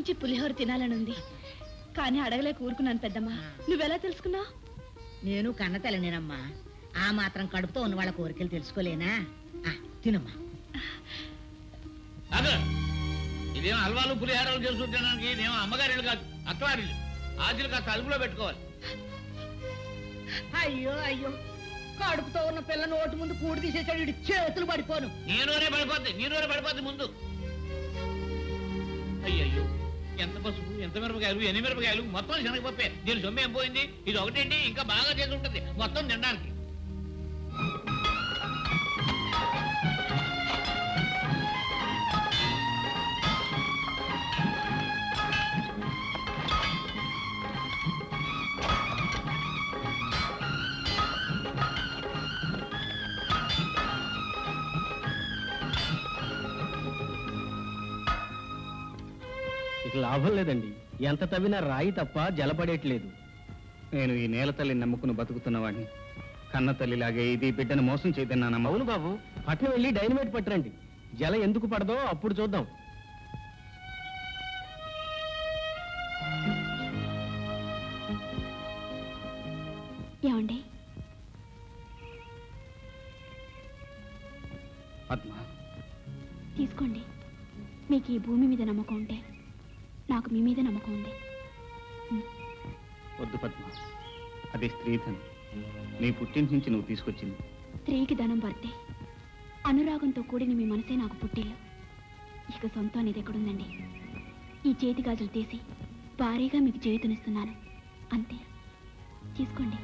నుంచి పులిహోర తినాలనుంది, కానీ అడగలేక ఊరుకున్నాను పెద్దమ్మా. నువ్వెలా తెలుసుకున్నావు? నేను కన్నతల్లినేనమ్మా. ఆ మాత్రం కడుపుతో ఉన్న వాళ్ళ కోరికలు తెలుసుకోలేనా? తినమ్మా. ఇదేమో హల్వాలు పులిహారాలు చేసుకుంటానికి ఇదేమో అమ్మగారిలు కాదు, అత్తవారిలు. ఆశలు కాస్త అదుపులో పెట్టుకోవాలి. అయ్యో అయ్యో, కడుపుతో ఉన్న పిల్ల నోటి ముందు కూడి తీసేసాడు, చేతులు పడిపోను. నీలోనే పడిపోద్ది ముందు. అయ్యయ్యో, ఎంత పసుపు, ఎంత మిరపకాయలు, ఎన్ని మిరపకాయలు, మొత్తం శనగపప్పే. దీని సొమ్ము ఏం పోయింది? ఇది ఒకటేంటి, ఇంకా బాగా చేసి ఉంటుంది మొత్తం తినడానికి. లాభం లేదండి, ఎంత తవ్వినా రాయి తప్ప జలపడేట్లేదు. నేను ఈ నేల తల్లిని నమ్ముకుని బతుకుతున్నవాడిని. కన్న తల్లిలాగే ఇది బిడ్డను మోసం చేయదన్నానమ్మ. అవును బాబు, పట్నం వెళ్ళి డైనమైట్ పట్టరండి. జల ఎందుకు పడదో అప్పుడు చూద్దాం. ఏమండి? పద్మ, తీసుకోండి. మీకు ఈ భూమి మీద నమ్మకం ఉంటే నాకు మీ మీద నమ్మకం ఉంది. వద్దు పద్మ, అది స్త్రీధనం. నీ పుట్టింటి నుంచి నువ్వు తీసుకొచ్చింది. స్త్రీకి ధనం పడితే అనురాగంతో కూడిన మీ మనసే నాకు పుట్టిల్లు. ఇక సొంతం అనేది ఎక్కడుందండి? ఈ చేతి గాజులు తీసి భారీగా మీకు చేయుతనిస్తున్నాను, అంతే. తీసుకోండి.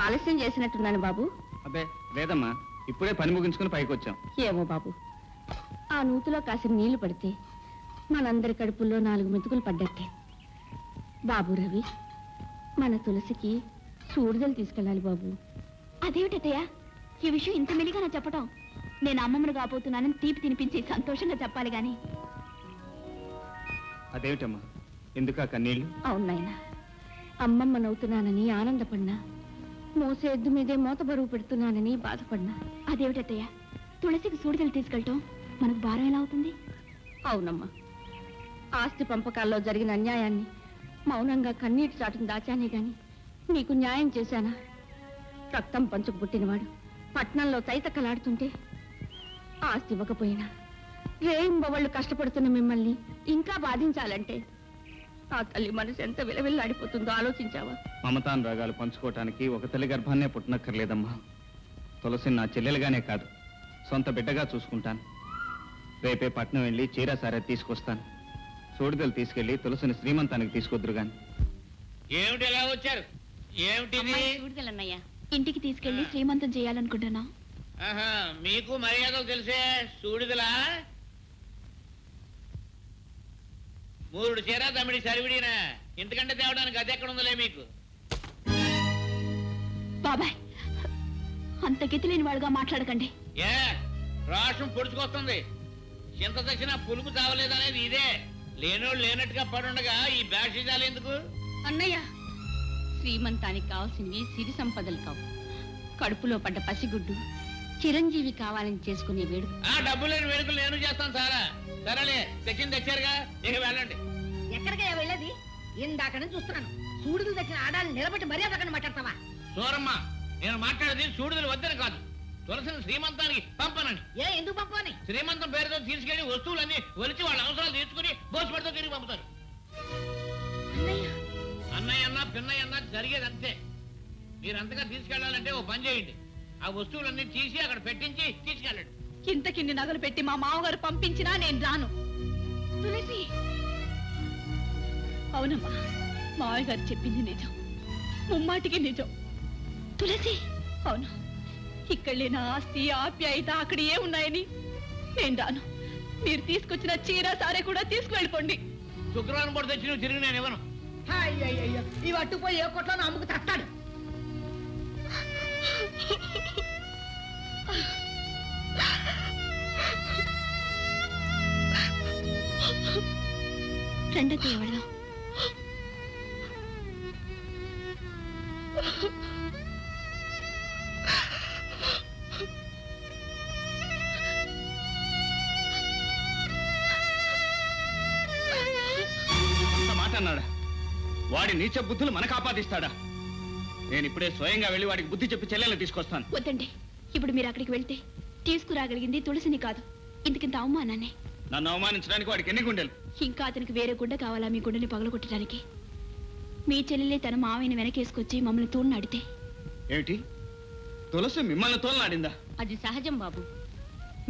ఆలస్యం చేసినట్టున్నాను బాబు. అబ్బే లేదమ్మా, ఇప్పుడే పని ముగించుకుని పైకి వచ్చాం. ఏమో బాబు, ఆ నూతిలో కాసిన నీళ్లు పడితే మనందరి కడుపుల్లో 4 మెతుకులు పడ్డట్టే. బాబు రవి, మన తులసికి సూడిదలు తీసుకెళ్ళాలి బాబు. అదేమిటయ్యా ఈ విషయం ఇంత మెలిగా నా చెప్పటం? నేను అమ్మమ్మను కాబోతున్నానని తీపి తినిపించి సంతోషంగా చెప్పాలి గాని. అదేమిటమ్మా, ఎందుకు ఆ కన్నీళ్లు? అవునాయనా, అమ్మమ్మనవుతున్నానని ఆనందపడినా, మోసే ఎద్దు మీదే మోత బరువు పెడుతున్నానని బాధపడినా. అదేమిటయ్యా తులసికి సూడిదలు తీసుకెళ్ళటం మనకు భారం ఎలా అవుతుంది? అవునమ్మా, ఆస్తి పంపకాల్లో జరిగిన అన్యాయాన్ని మౌనంగా కన్నీటి చాటును దాచానే గాని నీకు న్యాయం చేశానా? రక్తం పంచుకు పుట్టినవాడు పట్నంలో తైతక్కలాడుతుంటే ఆస్తి ఇవ్వకపోయినా రేయింబవళ్ళు కష్టపడుతున్న మిమ్మల్ని ఇంకా బాధించాలంటే ఆ తల్లి మనసు ఎంత విలవిల్లాడిపోతుందో ఆలోచించావా? మమతానురాగాలు పంచుకోవటానికి ఒక తల్లి గర్భాన్నే పుట్టనక్కర్లేదమ్మా. తులసిని నా చెల్లెలుగానే కాదు, సొంత బిడ్డగా చూసుకుంటాను. రేపే పట్నం వెళ్ళి చీర సారే తీసుకొస్తాను. సూడిదలు తీసుకెళ్లి తులసిని శ్రీమంతానికి తీసుకొద్దురు గాని. ఏమిటి ఎలా వచ్చారు? ఏమిటి? ఇంటికి తీసుకెళ్లి శ్రీమంతం చేయాలనుకుంటున్నా. మీకు మర్యాదలు తెలిసే సూడిదలా? 3 చీర తమిడి సరివిడినా, ఇంతకంటే తేవడానికి అది ఎక్కడ ఉందలే మీకు. బాబాయ్, అంత గతి లేని వాడుగా మాట్లాడకండి. ఏ రాష్ట్రం పొడుచుకొస్తుంది. చింత తెచ్చినా పులుపు తావలేదనేది ఇదే. లేనోళ్ళు లేనట్టుగా పడుండగా ఈ బ్యాషిజాలు ఎందుకు? అన్నయ్య, శ్రీమంతానికి కావాల్సినవి సిరి సంపదలు కావు, కడుపులో పడ్డ పసిగుడ్డు చిరంజీవి కావాలని చేసుకునే వేడుక. ఆ డబ్బు లేని వేడుకలు నేను చేస్తాను సారా. సరేలే, తెచ్చింది తెచ్చారుగా, ఇక వెళ్ళండి. ఎక్కడికయ్యా వెళ్ళేది? ఇందాక నుంచి చూస్తున్నాను. సూడిదలు తెచ్చిన ఆడాలను నిలబెట్టి మర్యాద అక్కడ మాట్లాడతావా? సూరమ్మ, నేను మాట్లాడేది సూడిదలు వద్దని కాదు, తులసిని శ్రీమంతానికి పంపనండి. ఎందుకు పంపని? శ్రీమంతం పేరుతో తీసుకెళ్లి వస్తువులన్నీ ఒలిచి వాళ్ళ అవసరాలు తీర్చుకుని భోజపడితో తిరిగి పంపుతారు. అన్నయ్య అన్నా పిన్నయ్య అన్నా జరిగేది అంతే. మీరంతగా తీసుకెళ్లాలంటే ఓ పని చేయండి, ఆ వస్తువులన్నీ తీసి అక్కడ పెట్టించి తీసుకెళ్ళండి. ఇంతకిన్ని నగలు పెట్టి మా మామగారు పంపించినా నేను రాను. తులసి, అవునమ్మా, మావయ్య గారు చెప్పింది నిజం, ముమ్మాటికి నిజం. తులసి, అవును, ఇక్కడ లేని ఆస్తి ఆప్యాయత అక్కడ ఏ ఉన్నాయని నేను రాను. మీరు తీసుకొచ్చిన చీర సారే కూడా తీసుకువెళ్ళిపోండి. శుక్రవారం పూట తెచ్చి నువ్వు తిరిగి నేను ఇవ్వను. అయ్యయ్యో, ఇవి అట్టుపోయి ఏ కొట్లో అమ్ముకు తస్తాడు. రెండో తీయవడం వద్దన్నాడా? వాడి నీచ బుద్ధులు మనకు ఆపాదిస్తాడా? నేను ఇప్పుడే స్వయంగా వెళ్ళి వాడికి బుద్ధి చెప్పి చెల్లెల్ని తీసుకొస్తాను. వద్దండి, ఇప్పుడు మీరు అక్కడికి వెళ్తే తీసుకురాగలిగింది తులసిని కాదు, ఇంతకింత అవమానాన్ని. నన్ను అవమానించడానికి వాడికి ఎన్ని గుండెలు? ఇంకా అతనికి వేరే గుండె కావాలా మీ గుండెని పగలగొట్టడానికి? మీ చెల్లెలే తన మావయ్యని వెనకేసుకొచ్చి మమ్మల్ని తోడునాడితే? ఏమిటి, తులసి మిమ్మల్ని తోలనాడిందా? అది సహజం బాబు.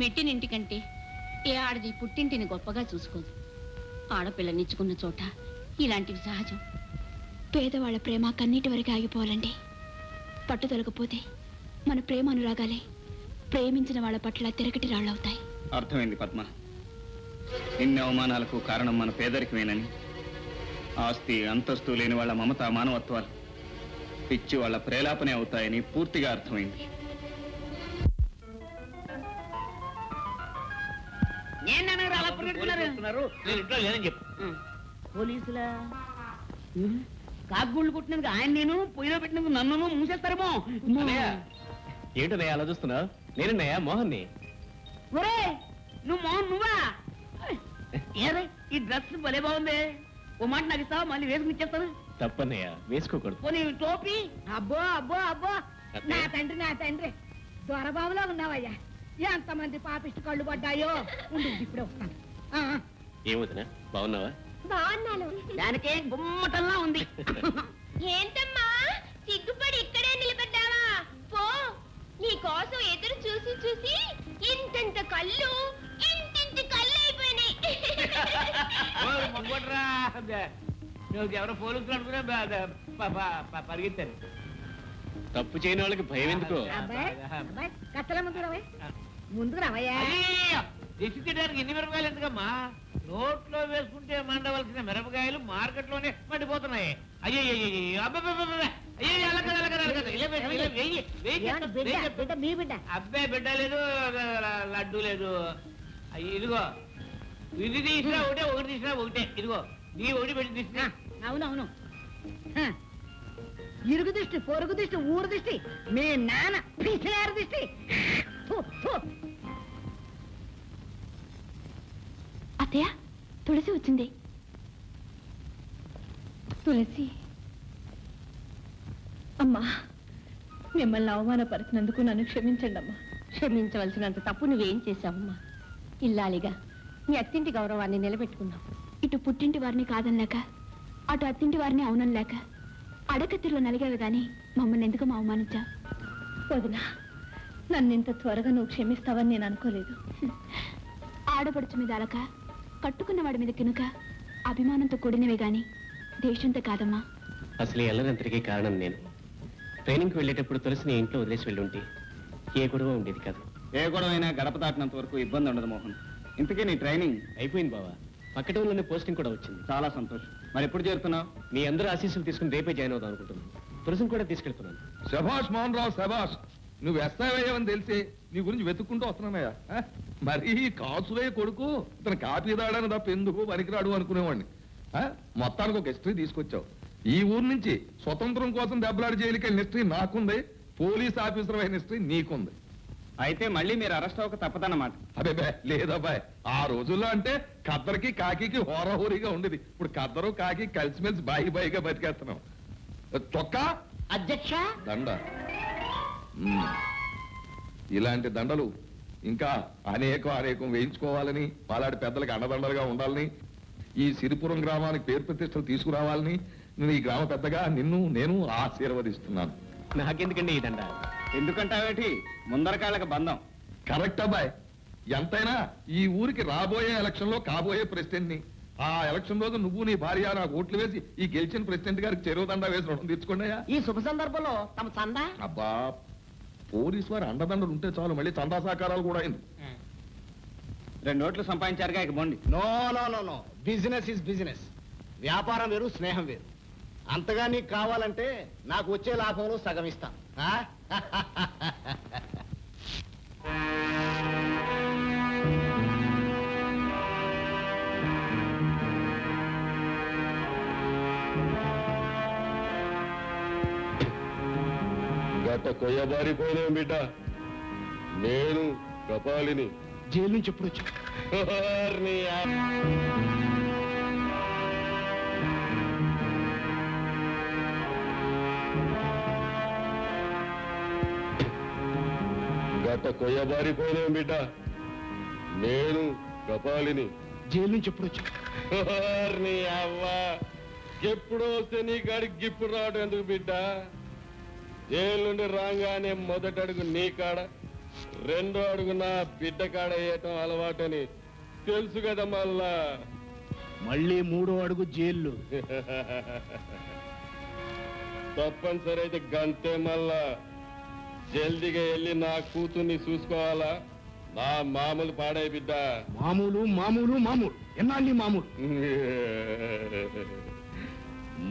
మెట్టినింటికంటే ఏ ఆడది పుట్టింటిని గొప్పగా చూసుకోదు. ఆడపిల్లనిచ్చుకున్న చోట ఇలాంటివి సహజం. పేదవాళ్ల ప్రేమ కన్నీటి వరకు ఆగిపోవాలండి. పట్టుదలకపోతే మన ప్రేమ అనురాగాలే ప్రేమించిన వాళ్ళ పట్ల తిరగటి రాళ్ళవుతాయి. అర్థమైంది పద్మ. ఇన్ని అవమానాలకు కారణం మన పేదరికమేనని, ఆస్తి అంతస్తు లేని వాళ్ళ మమత మానవత్వాలు పిచ్చి వాళ్ళ ప్రేలాపనే అవుతాయని పూర్తిగా అర్థమైంది. పోలీసులా? కాకుగుళ్ళు కుట్టినందుకు ఆయన నేను, పొయ్యిలో పెట్టినందుకు నన్ను మూసేస్తారేమో. ఏంటన్నయ్య అలా చూస్తున్నావు? నేనన్నయ్య మోహన్ని. ఒరే, నువ్వు మోహన్ నువ్వా? ఏరే, ఈ డ్రెస్ భలే బాగుంది. ఓ మాట నాకు ఇస్తావా? మళ్ళీ వేసుకుని ఇచ్చేస్తాను. తప్పన్నయ్య, వేసుకోకూడదు. పోనీ టోపీ? అబ్బో అబ్బో అబ్బో, నా తండ్రి నా తండ్రి, దొరబాబులో ఉన్నావయ్యా. ఎంతమంది పాపిష్టి కళ్ళు పడ్డాయో. ఉండు, ఇప్పుడే వస్తాను. ఏమవుతున్నా, బాగున్నావా? బాగున్నాను. దానికే గుమ్మటంలా ఉంది. ఏంటమ్మా సిగ్గుపడి ఇక్కడే నిలబడ్డావా? పో, నీ కోసం ఎదురు చూసి చూసి ఇంతంత కళ్ళు ఇంతింటి కళ్ళు అయిపోయినాయి. నువ్వు ఎవరో పోలీసులు అనుకున్నా పరిగెత్తాను. తప్పు చేయని వాళ్ళకి భయం ఎందుకో? అబ్బాయి, అబ్బాయి, కత్తల ముందు రావయ్య. ముందుకు రావయ్యా. దిష్టి తీయడానికి ఇన్ని మిరపకాయలు ఎందుకమ్మా? నోట్లో వేసుకుంటే మండవలసిన మిరపకాయలు మార్కెట్లోనే మండిపోతున్నాయి. అయ్యో బిడ్డ మీ బిడ్డ. అబ్బాయి బిడ్డ లేదు, లడ్డు లేదు. అయ్యి ఇదిగో, ఇది తీసినా ఒకటే, ఒకటి తీసినా ఒకటే. ఇదిగో నీ ఒకటి పెట్టి తీసినా. అవునవును. ఇరుగు దిష్టి, పొరుగు దిష్టి, ఊరు దిష్టి, మీ నాన్న పిసినారు దిష్టి. అత్తయ్య, తులసి వచ్చింది. తులసి అమ్మా, మిమ్మల్ని అవమానపరిచినందుకు నన్ను క్షమించండి అమ్మా. క్షమించవలసినంత తప్పు నువ్వేం చేశావమ్మా? ఇల్లాలిగా మీ అత్తింటి గౌరవాన్ని నిలబెట్టుకున్నావు. ఇటు పుట్టింటి వారిని కాదనలేక, అటు అత్తింటి వారిని అవునలేక అడకత్తిలో నలిగావు గాని మమ్మల్ని ఎందుకు అవమానించా? వదినా, నన్ను ఇంత త్వరగా నువ్వు క్షమిస్తావని నేను అనుకోలేదు. ఆడపడుచు మీద అలక, కట్టుకున్న వాడి మీద కినుక అభిమానంతో కూడినవే గాని దేశంతో కాదమ్మా. అసలు ఎల్లరంతరికీ కారణం నేను. ట్రైనింగ్కి వెళ్ళేటప్పుడు తులసిని ఇంట్లో వదిలేసి వెళ్ళుంటే ఏ గొడవ ఉండేది కాదు. ఏ గొడవైనా గడప దాటినంత వరకు ఇబ్బంది ఉండదు మోహన్. ఇంతకీ నీ ట్రైనింగ్ అయిపోయింది బావా. పక్క టౌన్లోనే పోస్టింగ్ కూడా వచ్చింది. చాలా సంతోషం. మరి ఎప్పుడు చేరుతున్నావు? మీ అందరూ ఆశీస్సులు తీసుకుని రేపే జాయిన్ అవుదాం అనుకుంటున్నాను. తులసిని కూడా తీసుకెళ్తున్నాను. శభాష్ మోహన్ రావు, శభాష్. నువ్వు ఎస్తావయ్యావని తెలిసి నీ గురించి వెతుక్కుంటూ వస్తున్నానయ్యా. మరి కాసువే కొడుకు ఇతను కాపీ దాడని తప్ప ఎందుకు పనికిరాడు అనుకునేవాడిని. మొత్తానికి ఒక హిస్టరీ తీసుకొచ్చావు. ఈ ఊరు నుంచి స్వతంత్రం కోసం దెబ్బలాడి జైలుకి వెళ్ళిన హిస్టరీ నాకుంది, పోలీస్ ఆఫీసర్ అయిన హిస్టరీ నీకుంది. అయితే మళ్ళీ మీరు అరెస్ట్ అవ్వక తప్పదన్నమాట. అదే లేదబ్బాయ్, ఆ రోజుల్లో అంటే ఖద్దరికి కాకి హోరాహోరీగా ఉండేది. ఇప్పుడు ఖద్దరు కాకి కలిసిమెలిసి బాయి బాయిగా బతికేస్తున్నాం. చొక్కా అధ్యక్ష, దండ. ఇలాంటి దండలు ఇంకా అనేకం వేయించుకోవాలని, పాలాడి పెద్దలకు అండదండలుగా ఉండాలని, ఈ సిరిపురం గ్రామానికి పేరు ప్రతిష్టలు తీసుకురావాలని ఈ గ్రామ పెద్దగా నిన్ను నేను ఆశీర్వదిస్తున్నాను. నాకెందుకండి ఈ దండ? ఎందుకంటావేటి, ముందరకాళ్ళకి బంధం. కరెక్ట్ అబ్బాయి. ఎంతైనా ఈ ఊరికి రాబోయే ఎలక్షన్ లో కాబోయే ప్రెసిడెంట్ ని. ఆ ఎలక్షన్ రోజు నువ్వు నీ భార్య నాకు ఓట్లు వేసి ఈ గెలిచిన ప్రెసిడెంట్ గారికి చెరువు దండ వేసి రుణం తీర్చుకోండియా. ఈ శుభ సందర్భంలో తమ చందా. అబ్బా, పోలీసు వారి అండదండలు ఉంటే చాలు, మళ్ళీ చందా సహకారాలు కూడా అయింది. 2 ఓట్లు సంపాదించారుగా, ఇక బోండి. No no no no, business is business. వ్యాపారం వేరు, స్నేహం వేరు. అంతగా నీకు కావాలంటే నాకు వచ్చే లాభంలో సగం ఇస్తా. గత కొయ్యబారిపోయినా బిడ్డ, నేను కపాలిని జైలు నుంచి ఎప్పుడు వచ్చా? అట్ట కొయ్యబారిపోయినా బిడ్డ నేను కపాలిని జైలు నుంచి ఎప్పుడు వచ్చా నీ అవ్వ ఎప్పుడో వస్తే నీ కాడికి గిప్పుడు రావడం ఎందుకు బిడ్డ జైలు నుండి రాగానే మొదటి అడుగు నీ కాడ రెండో అడుగు నా బిడ్డ కాడ వేయటం అలవాటని తెలుసు కదా మళ్ళా మళ్ళీ 3వ అడుగు జైలు. తప్పనిసరి అయితే గంటే మళ్ళా జల్దిగా వెళ్ళి నా కూతుర్ని చూసుకోవాలా నా మామూలు పాడే బిడ్డ మామూలు మామూలు మామూలు ఎన్నాళ్ళు మామూలు.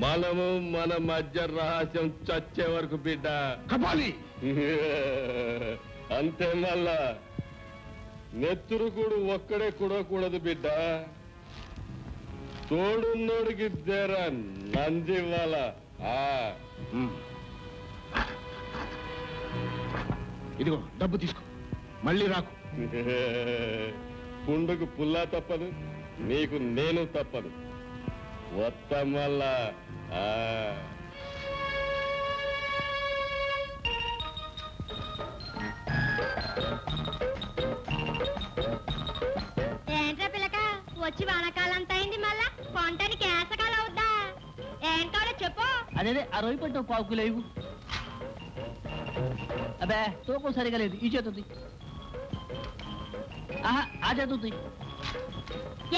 మనము మన మధ్య రహస్యం చచ్చే వరకు బిడ్డ కపాలి అంతే మళ్ళా నెత్తురు కూడు ఒక్కడే కూడకూడదు బిడ్డ తోడున్నోడికి జరా నందివ్వాలా ఇదిగో డబ్బు తీసుకో మళ్ళీ రాకు. పుండుకు పుల్లా తప్పదు నీకు నేను తప్పదు వత్తం మళ్ళా ఏంట్రా పిల్లక వచ్చి వానకాలంత అయింది మళ్ళా కొంటానికి ఏసకాలం అవుద్దా ఏం కావాలో చెప్పు. అదే ఆ రొయ్యి పట్టు పావు కిలో ఇవ్వు. అబ్బే తూకం సరిగా లేదు ఈ చేతుంది ఆ చేతుంది.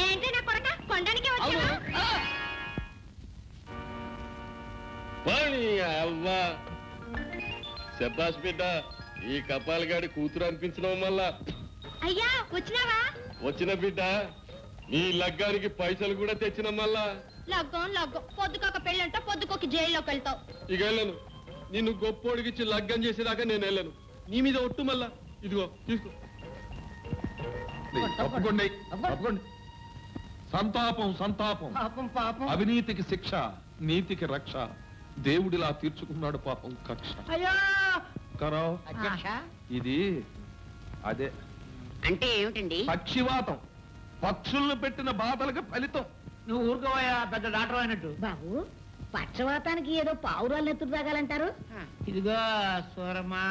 ఏంటి నా కొడక కొండానికి వచ్చా అవ్వా శబాష్ బిడ్డ ఈ కపాలగాడి కూతురు అనిపించడం వల్ల అయ్యా వచ్చినావా? వచ్చిన బిడ్డ నీ లగ్గానికి పైసలు కూడా తెచ్చిన మళ్ళా లగ్గం పొద్దుకొక పెళ్ళంట పొద్దుకొక జైల్లోకి వెళ్తావు. ఇక వెళ్ళను నిన్ను గొప్పోడికిచ్చి లగ్గం చేసేదాకా నేను వెళ్ళను నీ మీద ఒట్టు మళ్ళా ఇదిగో తీసుకో తప్పకుండా తప్పకుండా సంతాపం సంతాపం పాపం అవినీతికి శిక్ష నీతికి రక్ష దేవుడిలా తీర్చుకున్నాడు పాపం కక్ష అయ్యా కరో ఇది అదే అంటే ఏమిటండి? పక్షివాతం పక్షులను పెట్టిన బాధలకు ఫలితం. నువ్వు ఊరుకోవయ్యా పెద్ద డాక్టర్ అయినట్టు. బాబు పక్షవాతానికి ఏదో పావురాలు ఎత్తురు తాగాలంటారు. ఇదిగో సూరమ్మా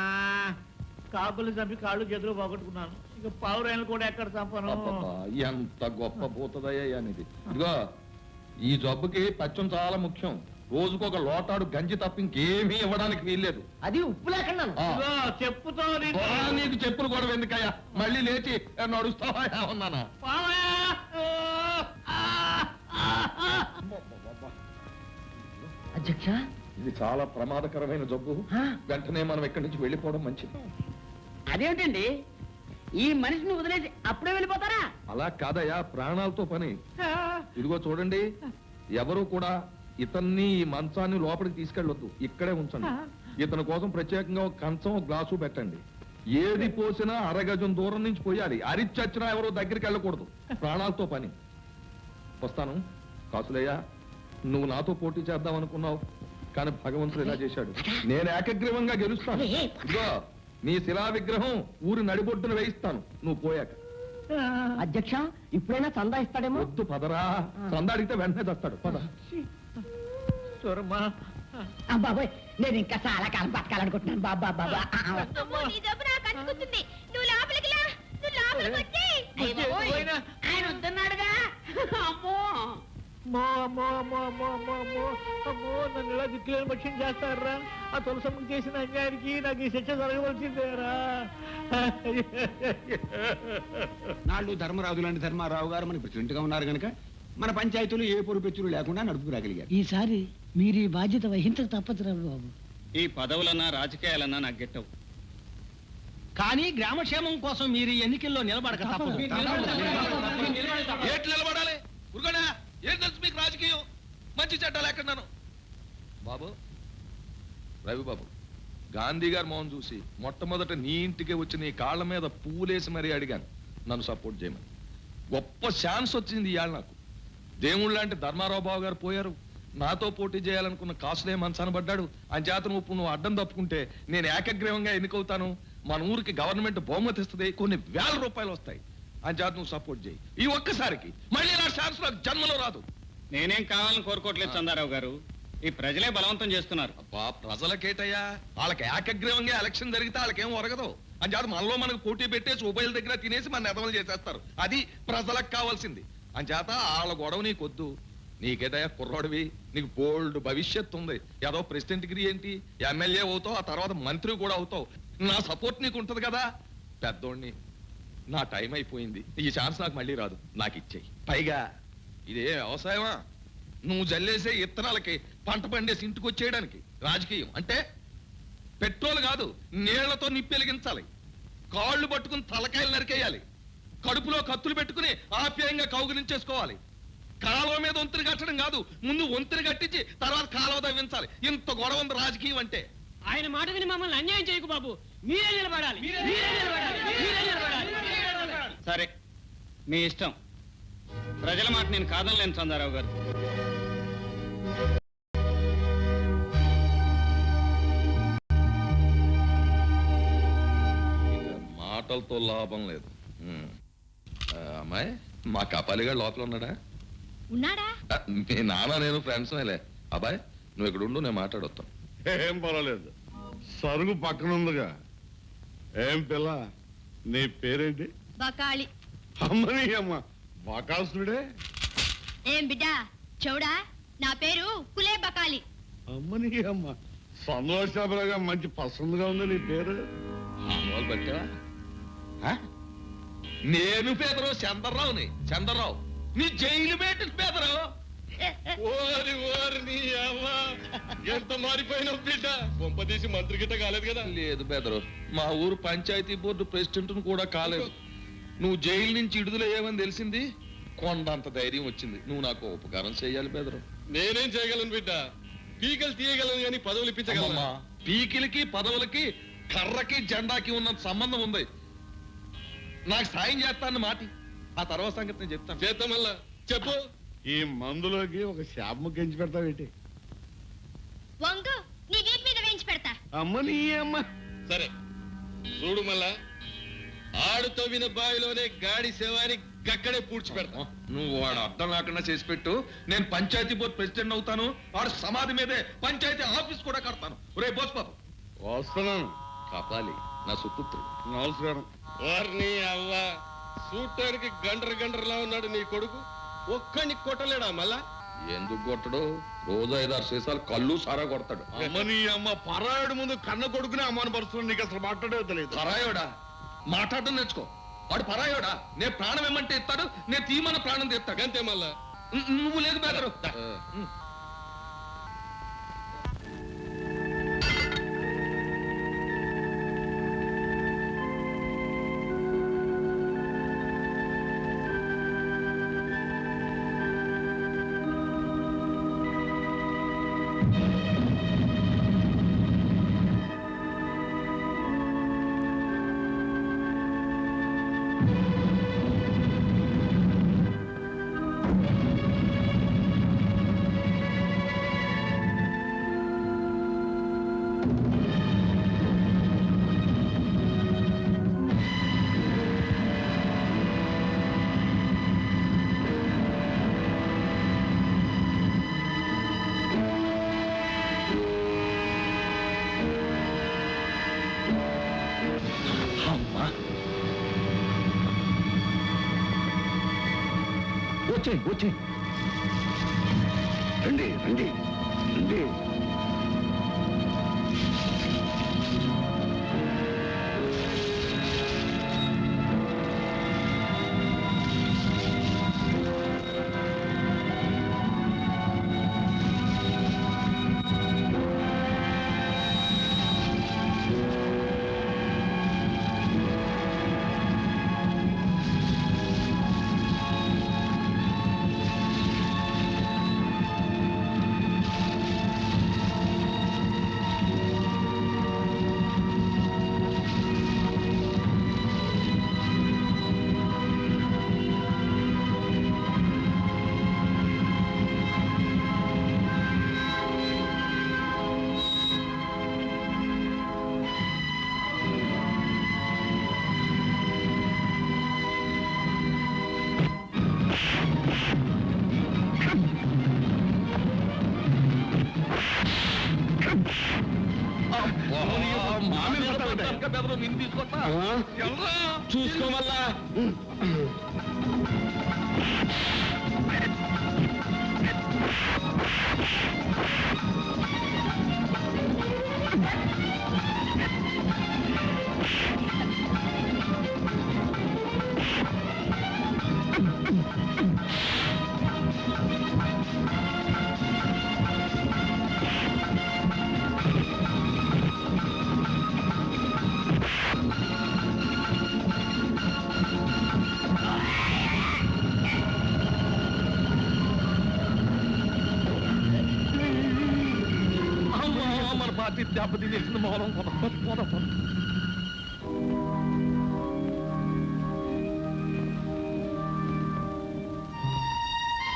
కాకులు చంపి కాళ్ళు చేతులు పోగొట్టుకున్నాను ఇక పావురాయలు కూడా ఎక్కడ చంపను. అబ్బబ్బా, ఎంత గొప్ప భూతదయ్యా అనేది. ఇదిగో ఈ జబ్బుకి పచ్చం చాలా ముఖ్యం. రోజుకొక లోటాడు గంజి తప్ప ఇంకేమీ ఇవ్వడానికి వీల్లేదు. అది ఉప్పు లేకుండా చెప్పుతో నీకు చెప్పులు కూడా ఎందుకయ్యా మళ్ళీ లేచి నడుస్తావా ఉన్నానా? అధ్యక్ష ఇది చాలా ప్రమాదకరమైన జబ్బు. వెంటనే మనం ఇక్కడి నుంచి వెళ్ళిపోవడం మంచిది. అదేమిటండి ఈ మనిషిని వదిలేసి అప్పుడే వెళ్ళిపోతారా? అలా కాదయ్యా, ప్రాణాలతో పని. ఇదిగో చూడండి, ఎవరు కూడా ఇతన్ని ఈ మంచాన్ని లోపలికి తీసుకెళ్ళొద్దు, ఇక్కడే ఉంచండి. ఇతని కోసం ప్రత్యేకంగా ఒక కంచం ఒక గ్లాసు పెట్టండి. ఏది పోసినా అరగజం దూరం నుంచి పోయాలి. అరిచచ్చినా ఎవరో దగ్గరికి వెళ్ళకూడదు. ప్రాణాలతో పని. వస్తాను. కాసులయ్యా, నువ్వు నాతో పోటీ చేద్దాం అనుకున్నావు, కానీ భగవంతుడు ఇలా చేశాడు. నేను ఏకగ్రీవంగా గెలుస్తాను. ఇదిగో నీ శిలా విగ్రహం ఊరి నడిబొడ్డున వేయిస్తాను నువ్వు పోయాక. అధ్యక్ష ఇప్పుడైనా చందా ఇస్తాడేమో. వద్దు పదరా, చందా అడిగితే వెంటనే తెస్తాడు. పద. సూరమ్మా బాబాయ్ నేను ఇంకా చాలా కాలం బతకాలనుకుంటున్నాను. బాబా బాబా అమ్మో, నీ జబ్బు నాకు అంటుకుంటుంది. నువ్వు లోపలికి లా, నువ్వు లోపలికి వచ్చి. అయ్య బాబోయ్, ఆయన వద్దన్నాడుగా. అమ్మో అమ్మో అమ్మో అమ్మో అమ్మో అమ్మో అమ్మో అమ్మో నన్ను ఇలా దిక్కులేని పక్షం చేస్తారా? ఆ తులసమ్మకి చేసిన అన్యాయానికి నాకు ఈ శిక్ష జరగవలసిందేరా. నాళ్ళు ధర్మరాజు లాంటి ధర్మారావు గారు మన ప్రెసిడెంట్ గా ఉన్నారు కనుక మన పంచాయతీలు ఏ పొరుపెచ్చులు లేకుండా నడుపుకురాగలిగారు. ఈసారి మీరు ఈ బాధ్యత వహించక తప్పదు రా బాబు. ఈ పదవులన్నా రాజకీయాలన్నా నాకు గెట్టవు. కానీ గ్రామక్షేమం కోసం మీరు ఈ ఎన్నికల్లో నిలబడక తప్పదు. ఏట్లు నిలబడాలి ఉరుగడా? ఏం తెలుసు మీకు రాజకీయం? మంచి చట్టాలు ఎక్కడున్నాను బాబు. రవి బాబు, గాంధీ గారి మోహన్ చూసి మొట్టమొదట నీ ఇంటికి వచ్చి నీ కాళ్ళ మీద పువ్వులేసి మరీ అడిగాను నన్ను సపోర్ట్ చేయమని. గొప్ప ఛాన్స్ వచ్చింది ఇవాళ నాకు. దేవుళ్ళు లాంటి ధర్మారావు బాబు గారు పోయారు. నాతో పోటీ చేయాలనుకున్న కాసులే మనసనబడ్డాడు. అంచేత నువ్వు అడ్డం తప్పుకుంటే నేను ఏకగ్రీవంగా ఎన్నికవుతాను. మన ఊరికి గవర్నమెంట్ బహుమతి ఇస్తుంది, కొన్ని వేల రూపాయలు వస్తాయి. అంచేత నువ్వు సపోర్ట్ చేయి. ఈ ఒక్కసారికి మళ్ళీ నా ఛాన్స్ నాకు జన్మలో రాదు. నేనేం కావాలని కోరుకోవట్లేదు చందారావు గారు, ఈ ప్రజలే బలవంతం చేస్తున్నారు. అబ్బా, ప్రజలకేటయ్యా, వాళ్ళకి ఏకగ్రీవంగా ఎలక్షన్ జరిగితే వాళ్ళకేం ఒరగదు. అంచేత మనలో మనకు పోటీ పెట్టేసి ఉభయల దగ్గర తినేసి మన ఎదవలు చేసేస్తారు. అది ప్రజలకు కావాల్సింది. అంచేత వాళ్ళ గొడవ నీకొద్దు. నీకేదయ్యా కుర్రాడివి, నీకు బోల్డ్ భవిష్యత్తు ఉంది. ఏదో ప్రెసిడెంట్ డిగ్రీ ఏంటి, ఎమ్మెల్యే అవుతావు, ఆ తర్వాత మంత్రి కూడా అవుతావు. నా సపోర్ట్ నీకు ఉంటది కదా. పెద్దోడిని, నా టైం అయిపోయింది, ఈ ఛాన్స్ నాకు మళ్ళీ రాదు, నాకు ఇచ్చేయి. పైగా ఇదే వ్యవసాయమా? నువ్వు జల్లేసే ఇత్తనాలకి పంట పండేసి ఇంటికి వచ్చేయడానికి రాజకీయం అంటే పెట్రోల్ కాదు, నీళ్లతో నిప్పెలిగించాలి, కాళ్ళు పట్టుకుని తలకాయలు నరికేయాలి, కడుపులో కత్తులు పెట్టుకుని ఆప్యాయంగా కౌగిలించేసుకోవాలి. కాలువ మీద వంతుని కట్టడం కాదు, ముందు వంతుని కట్టించి తర్వాత కాలువ తవ్వించాలి. ఇంత గొడవ ఉంది రాజకీయం అంటే. ఆయన మాట విని మమ్మల్ని అన్యాయం చేయకు బాబు. మీరే నిలబడాలి, మీరే నిలబడాలి, మీరే నిలబడాలి. సరే, మీ ఇష్టం. ప్రజల మాట నేను కాదనలేను చందారావు గారు. మాటలతో లాభం లేదు. అమ్మాయి, మా కపాలిగా లోపల ఉన్నాడా? ఉన్నాడా? మీ నాన్న నేను ఫ్రెండ్స్ మేలే. అబ్బాయి, నువ్వు ఇక్కడ ఉండు, నేను మాట్లాడొస్తాను. ఏం పర్వాలేదు, సరుగు పక్కన ఉందిగా. ఏం పిల్ల, నీ పేరేంటి? బకాళి. అమ్మని అమ్మ, బకాసుడే. ఏం బిడ్డా చౌడా, నా పేరు కులే బకాలి. అమ్మని అమ్మ, సంతోషాపరగా మంచి పసందుగా ఉంది నీ పేరు. మామూలు పెట్టావా? నేను పేదరావు చంద్రరావుని. చంద్రరావు నీ జైలు పెట్టి పేదరావు. ఓరి ఓరి నీ అమ్మ, ఎంత మారిపోయిన బిడ్డ. కొంపదీసి మంత్రి గిట్ట కాలేదు కదా? లేదు పేదరావు, మా ఊరు పంచాయతీ బోర్డు ప్రెసిడెంట్ కూడా కాలేదు. నువ్వు జైలు నుంచి విడుదలయ్యావని తెలిసింది, కొండంత ధైర్యం వచ్చింది. నువ్వు నాకు ఉపకారం చేయాలి పేదరావు. నేనేం చేయగలను బిడ్డ? పీకలు తీయగలను కానీ పదవులు ఇప్పించగలమా? పీకిలకి పదవులకి కర్రకి జెండాకి ఉన్న సంబంధం ఉంది. నాకు సాయం చేస్తాను మాటి, ఆ తర్వాత సంగతి నేను చెప్తాను. చేద్దాం మళ్ళా, చెప్పు. ఈ మందులోకి ఒక శాపము కెంచి పెడతావేంటి? వంగు నీ వీపు మీద వేయించి పెడతా. అమ్మ నీ అమ్మ. సరే చూడు, మళ్ళా ఆడు తవ్విన బావిలోనే గాడి సేవాని గక్కడే పూడ్చి పెడతా. నువ్వు వాడు అర్థం లేకుండా చేసి పెట్టు. నేను పంచాయతీ బోర్డు ప్రెసిడెంట్ అవుతాను. వాడు సమాధి మీదే పంచాయతీ ఆఫీస్ కూడా కడతాను. రే బోస్పాపు, వస్తున్నాను. కాపాలి నా సుపుత్రుడు. నమస్కారం. వారిని అవ్వ, చూడటానికి గండ్రలా ఉన్నాడు నీ కొడుకు. ఒక్కడిని కొట్టలేడా మళ్ళా? ఎందుకు కొట్టడు? రోజు 5-6 సీసాలు కళ్ళు సారా కొడతాడు. అమ్మ నీ అమ్మ, పరాయుడు ముందు కన్న కొడుకునే అమ్మని పరుస్తున్నాడు. నీకు అసలు మాట్లాడే తెలియదు. పరాయోడా? మాట్లాడడం నేర్చుకో. వాడు పరాయోడా? నేను ప్రాణం ఏమంటే ఇస్తాడు, నేను తీమన ప్రాణం తీస్తాడు. అంతే మళ్ళా. నువ్వు లేదు బెదరు. వచ్చే రండి రండి రండి. బెదరు నిన్ను తీసుకొస్తా ఎవరా? చూసుకోమల్లా అమ్మా, మన పార్టీ దెబ్బతి తెలిసింది మోహరం పోదాం.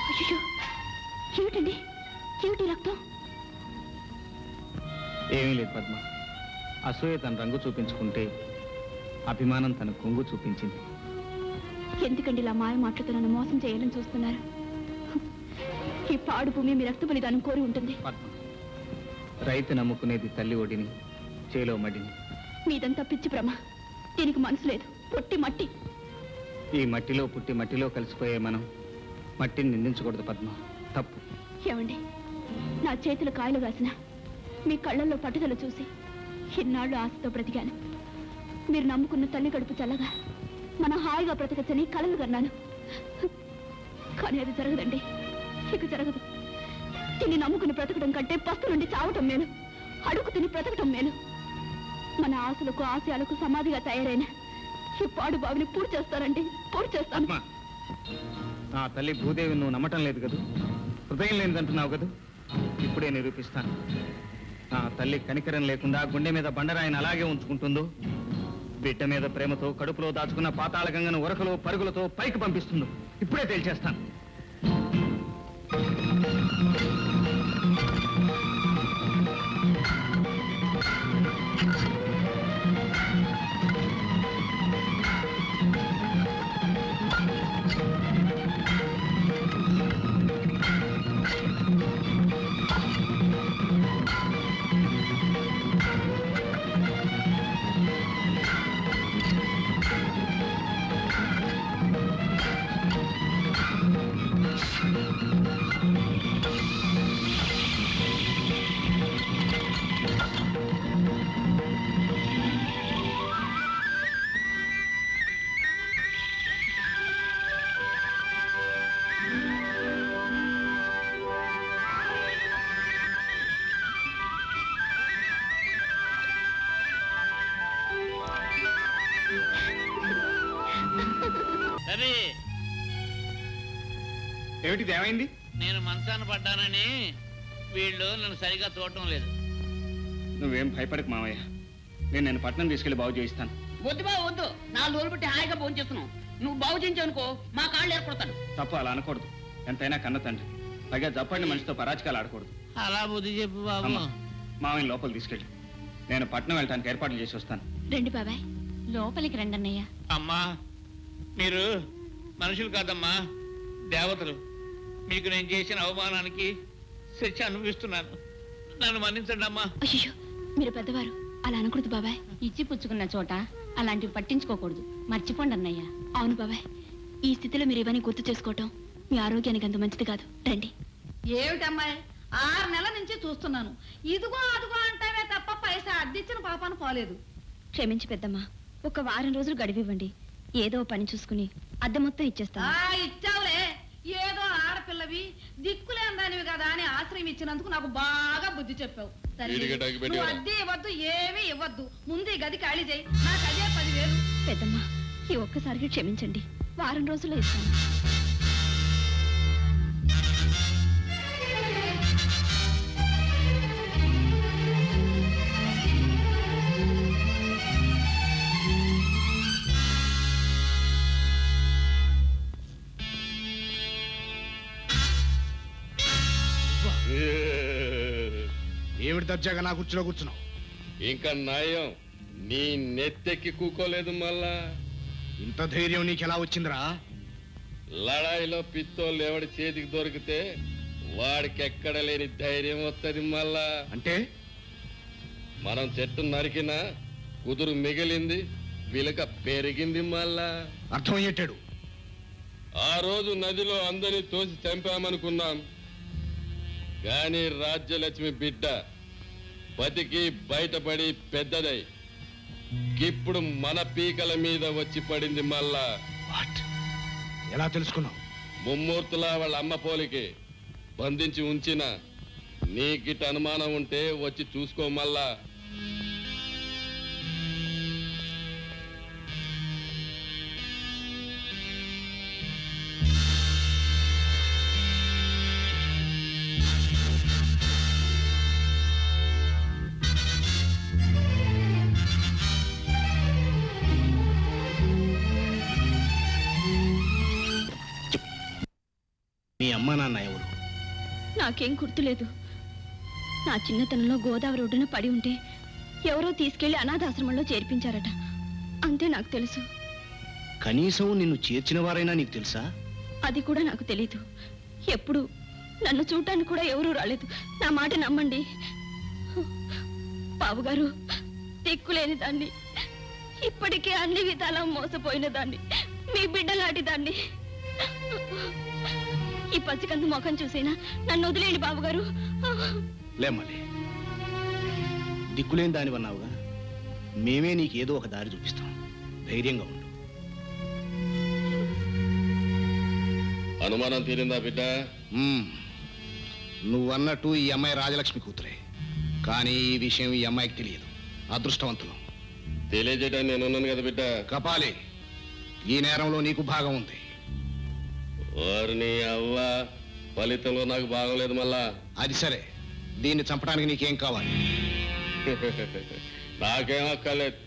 అయ్యో ఏమిటండి, ఏమిటి రక్తం? ఏమీ లేదు పద్మ. అసూయ తన రంగు చూపించుకుంటే అభిమానం తన కొంగు చూపించింది. ఎందుకండి ఇలా మాయ మాటలతో నన్ను మోసం చేయాలని చూస్తున్నారు? ఈ పాడు భూమి మీ రక్త బలిదానం కోరి ఉంటుంది. పద్మ, రైతు నమ్ముకునేది తల్లి ఒడిని, చేలో మడిని. మీదంతా పిచ్చి భ్రమ. దీనికి మనసు లేదు, పొట్టి మట్టి. ఈ మట్టిలో పుట్టి మట్టిలో కలిసిపోయే మనం మట్టిని నిందించకూడదు పద్మ, తప్పు. ఏమండి, నా చేతులు కాయలు కాసిన మీ కళ్ళల్లో పట్టుదల చూసి ఇన్నాళ్ళు ఆశతో బ్రతికాను. మీరు నమ్ముకున్న తల్లి కడుపు చల్లగా మనం హాయిగా బ్రతకచ్చని కలలు కన్నాను. కానీ అది జరగదండి, ఇక జరగదు. తిని నమ్ముకుని బ్రతకడం కంటే పస్తు నుండి చావటం మేలు, అడుగు తిని బ్రతకటం మేలు. మన ఆశలకు ఆశయాలకు సమాధిగా తయారైన ఈ పాడు బావిని పూర్తి చేస్తానండి, పూర్తి చేస్తాను. పద్మ, నా తల్లి భూదేవి నువ్వు నమ్మటం లేదు కదూ, హృదయం లేనిదంటున్నావు కదూ. ఇప్పుడే నిరూపిస్తాను. నా తల్లి కనికరం లేకుండా గుండె మీద బండరాయిని అలాగే ఉంచుకుంటుందో, బిడ్డ మీద ప్రేమతో కడుపులో దాచుకున్న పాతాళ గంగను ఉరకలు పరుగులతో పైకి పంపిస్తుందో ఇప్పుడే తేల్చేస్తాను. రవి, ఏమిటిది, ఏమైంది? నేను మంచాన పడ్డానని వీళ్ళు నన్ను సరిగా చూడటం లేదు. నువ్వేం భయపడకు మావయ్య, నేను పట్నం తీసుకెళ్లి బాగు చేయిస్తాను. వద్దు బాబు వద్దు, 4 రోజులు బట్టి హాయిగా భోజనం చేస్తున్నావు. నువ్వు బాగు చేయించావనుకో మా కాళ్ళు ఏర్పడతాడు. తప్పు, అలా అనకూడదు. ఎంతైనా కన్న తండ్రి, పైగా జప్పండి మనిషితో పరాచకాలు ఆడకూడదు. అలా బుద్ధి చెప్పు బాబు. అమ్మా, మావయ్య లోపల తీసుకెళ్ళి నేను పట్నం వెళ్ళటానికి ఏర్పాట్లు చేసి వస్తాను. రండి బాబాయ్, లోపలికి రండి అన్నయ్య. అమ్మా, మీరు మనుషులు కాదమ్మా, దేవతలు. మీకు నేను చేసిన అవమానానికి శిక్ష అనుభవిస్తున్నాను. నన్ను మన్నించండి అమ్మా. అయ్యో, మీరు పెద్దవారు, అలా అనకూడదు బాబాయ్. ఇచ్చి పుచ్చుకున్న చోట అలాంటివి పట్టించుకోకూడదు. మర్చిపోండి అన్నయ్య. అవును బాబాయ్, ఈ స్థితిలో మీరు ఇవన్నీ గుర్తు చేసుకోవటం మీ ఆరోగ్యానికి అంత మంచిది కాదు. రండి. ఏమిటమ్మాయి, 6 నెలల నుంచి చూస్తున్నాను. ఇదిగో అదిగో అంటావే తప్ప పైసా అద్దిచ్చిన పాపాను పోలేదు. క్షమించి పెద్దమ్మా, ఒక వారం రోజులు గడివివ్వండి. ఏదో పని చూసుకుని అద్దె మొత్తం ఇచ్చేస్తాను. ఇచ్చావులే, ఏదో ఆడపిల్లవి దిక్కులేని దానివి కదా అని ఆశ్రయం ఇచ్చినందుకు నాకు బాగా బుద్ధి చెప్పావు. నువ్వు అద్దె ఇవ్వద్దు, ఏమీ ఇవ్వద్దు. ముందు ఈ గది ఖాళీ చేయి, నాకు అదే 10,000. పెద్దమ్మా, ఈ ఒక్కసారికి క్షమించండి, వారం రోజుల్లో ఇస్తాను. ఏమిటి దర్జాగా నా కుర్చీలో కూర్చున్నావు? ఇంకా నయం, నీ నెత్తెక్కి కూకోలేదు మళ్ళా. ఇంత ధైర్యం నీకెలా వచ్చిందిరా? లడాయిలో పిస్తోల్ ఎవడి చేతికి దొరికితే వాడికి ఎక్కడ లేని ధైర్యం వస్తుంది మళ్ళా. అంటే మనం చెట్టు నరికినా కుదురు మిగిలింది, పిలక పెరిగింది మళ్ళా. అర్థమయ్యేటాడు. ఆ రోజు నదిలో అందరినీ తోసి చంపామనుకున్నాం, కానీ రాజ్యలక్ష్మి బిడ్డ బతికి బయటపడి పెద్దదై ఇప్పుడు మన పీకల మీద వచ్చి పడింది మళ్ళా. ఎలా తెలుసుకున్నావు? ముమ్మూర్తులా వాళ్ళ అమ్మ పోలికి బంధించి ఉంచిన. నీకిట అనుమానం ఉంటే వచ్చి చూసుకో మళ్ళా. నీ అమ్మా నాన్న ఎవరు? నాకేం గుర్తులేదు. నా చిన్నతనంలో గోదావరి ఒడ్డున పడి ఉంటే ఎవరో తీసుకెళ్లి అనాథాశ్రమంలో చేర్పించారట. అంతే నాకు తెలుసు. కనీసం నిన్ను చేర్చిన వారైనా నీకు తెలుసా? అది కూడా నాకు తెలీదు. ఎప్పుడు నన్ను చూడటానికి కూడా ఎవరూ రాలేదు. నా మాట నమ్మండి బాబుగారు. దిక్కులేని దాన్ని, ఇప్పటికే అన్ని విధాలా మోసపోయిన దాన్ని, మీ బిడ్డలాంటి దాన్ని. ఈ పచ్చికందు ముఖం చూసేనా నన్ను వదిలేండి బాబుగారు. లేమ్మలే, దిక్కులేని దానివన్నావుగా, మేమే నీకేదో ఒక దారి చూపిస్తాం. ధైర్యంగా ఉండు. అనుమానం తీరిందా బిడ్డ? నువ్వన్నట్టు ఈ అమ్మాయి రాజలక్ష్మి కూతురే, కానీ ఈ విషయం ఈ అమ్మాయికి తెలియదు. అదృష్టవంతులు. తెలియజేయడానికి నేనున్నాను కదా బిడ్డ. కపాలి, ఈ నేరంలో నీకు భాగం ఉంది. వారిని అవ్వ, ఫలితంలో నాకు బాగోలేదు మళ్ళా. అది సరే, దీన్ని చంపడానికి నీకేం కావాలి? నాకేం అక్కర్లేదు,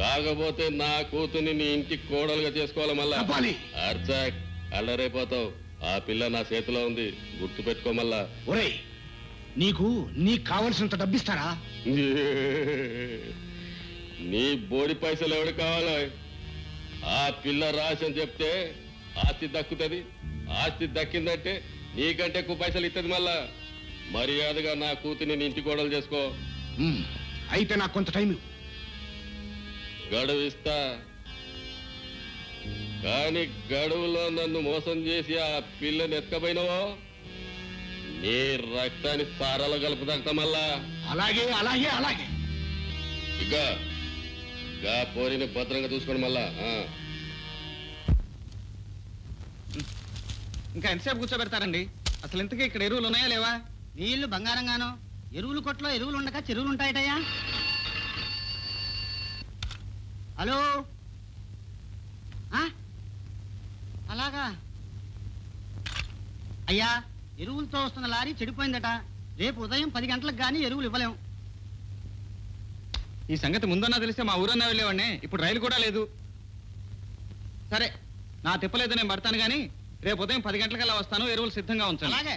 కాకపోతే నా కూతుర్ని నీ ఇంటికి కోడలుగా చేసుకోవాలి మళ్ళా. అర్చాక్, అల్లరైపోతావు. ఆ పిల్ల నా చేతిలో ఉంది, గుర్తు పెట్టుకో మళ్ళా. ఒరేయ్, నీకు కావలసినంత డబ్బిస్తారా? నీ బోడి పైసలు ఎవడు కావాలి? ఆ పిల్ల రాసి అని చెప్తే ఆస్తి దక్కుతుంది. ఆస్తి దక్కిందంటే నీకంటే ఎక్కువ పైసలు ఇస్తుంది మళ్ళా. మర్యాదగా నా కూతుర్ని నీ ఇంటి కోడలు చేసుకో. అయితే నాకు కొంత టైం గడువు ఇస్తా, కానీ గడువులో నన్ను మోసం చేసి ఆ పిల్లని ఎత్తుకపోయినవో నీ రక్తాన్ని సారాలో కలుపుతా మళ్ళా. అలాగే అలాగే అలాగే. ఇక పోరిని భద్రంగా చూసుకోండి మళ్ళా. ఇంకా ఎంతసేపు కూర్చోబెడతారండి? అసలు ఇంతకీ ఇక్కడ ఎరువులు ఉన్నాయా లేవా? నీళ్లు బంగారంగానో, ఎరువులు కొట్లో ఎరువులు ఉండక చెరువులు ఉంటాయటయ్యా. హలో, అలాగా అయ్యా, ఎరువులతో వస్తున్న లారీ చెడిపోయిందట. రేపు ఉదయం 10 గంటలకు గానీ ఎరువులు ఇవ్వలేం. ఈ సంగతి ముందన్నా తెలిస్తే మా ఊరన్నా వెళ్ళేవాడిని. ఇప్పుడు రైలు కూడా లేదు. సరే, నా తిప్పలేదు, నేను పడతాను, కానీ రేపు ఉదయం 10 గంటలకల్లా వస్తాను. ఎరువులు సిద్ధంగా ఉంచండి. అలాగే.